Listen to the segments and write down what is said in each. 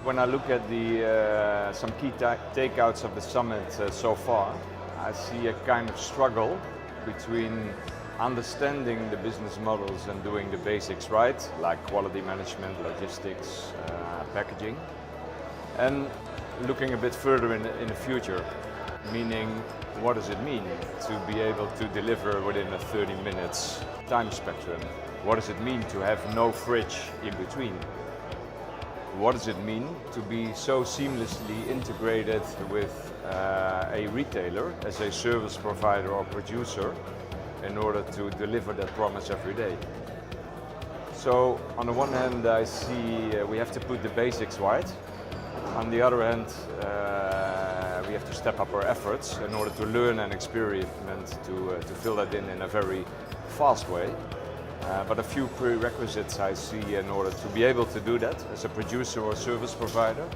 When I look at some key takeouts of the summit so far, I see a kind of struggle between understanding the business models and doing the basics right, like quality management, logistics, packaging, and looking a bit further in the future, meaning what does it mean to be able to deliver within a 30 minutes time spectrum? What does it mean to have no fridge in between? What does it mean to be so seamlessly integrated with a retailer as a service provider or producer in order to deliver that promise every day? So on the one hand I see we have to put the basics right. On the other hand we have to step up our efforts in order to learn and experiment to fill that in a very fast way. But a few prerequisites I see in order to be able to do that as a producer or service provider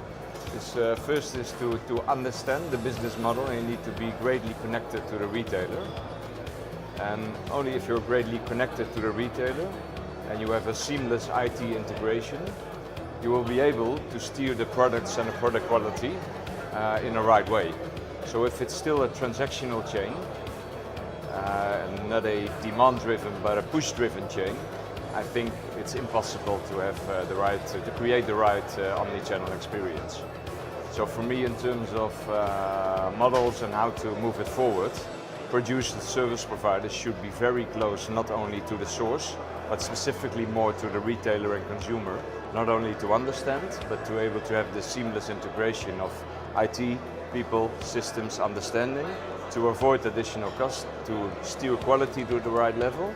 is first is to understand the business model, and you need to be greatly connected to the retailer. And only if you're greatly connected to the retailer and you have a seamless IT integration, you will be able to steer the products and the product quality in the right way. So if it's still a transactional chain, not a demand-driven but a push-driven chain, I think it's impossible to have to create the right omni-channel experience. So for me, in terms of models and how to move it forward, producers and service providers should be very close not only to the source, but specifically more to the retailer and consumer, not only to understand, but to be able to have the seamless integration of IT, people, systems, understanding, to avoid additional cost, to steer quality to the right level,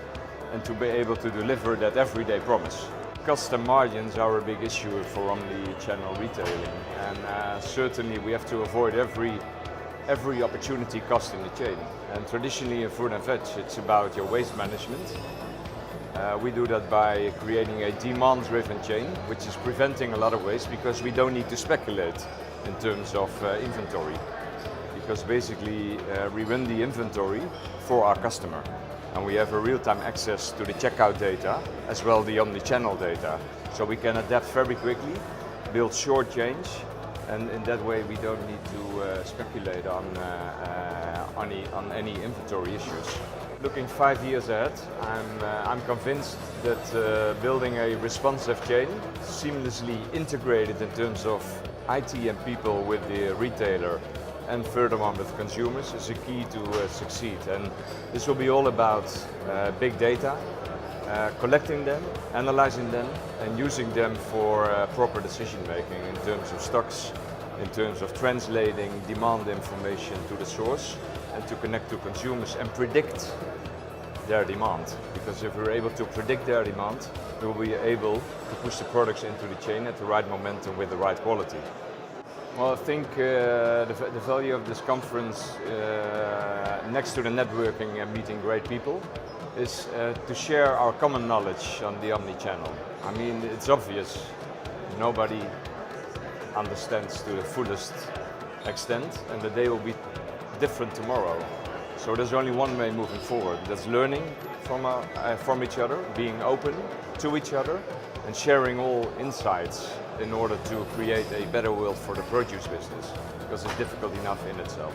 and to be able to deliver that everyday promise. Cost and margins are a big issue for omni-channel retailing, and certainly we have to avoid every opportunity cost in the chain. And traditionally in fruit and veg, it's about your waste management. We do that by creating a demand-driven chain, which is preventing a lot of waste because we don't need to speculate in terms of inventory. Because basically we run the inventory for our customer, and we have a real-time access to the checkout data as well the omni-channel data. So we can adapt very quickly, build short change, and in that way we don't need to speculate on any inventory issues. Looking 5 years ahead, I'm convinced that building a responsive chain, seamlessly integrated in terms of IT and people with the retailer, and furthermore with consumers, is a key to succeed. And this will be all about big data, collecting them, analyzing them, and using them for proper decision making in terms of stocks, in terms of translating demand information to the source, and to connect to consumers and predict their demand. Because if we're able to predict their demand, we will be able to push the products into the chain at the right momentum with the right quality. Well, I think the value of this conference, next to the networking and meeting great people, is to share our common knowledge on the omni-channel. I mean, it's obvious, nobody understands to the fullest extent, and the day will be different tomorrow. So there's only one way moving forward. That's learning from each other, being open to each other, and sharing all insights in order to create a better world for the produce business, because it's difficult enough in itself.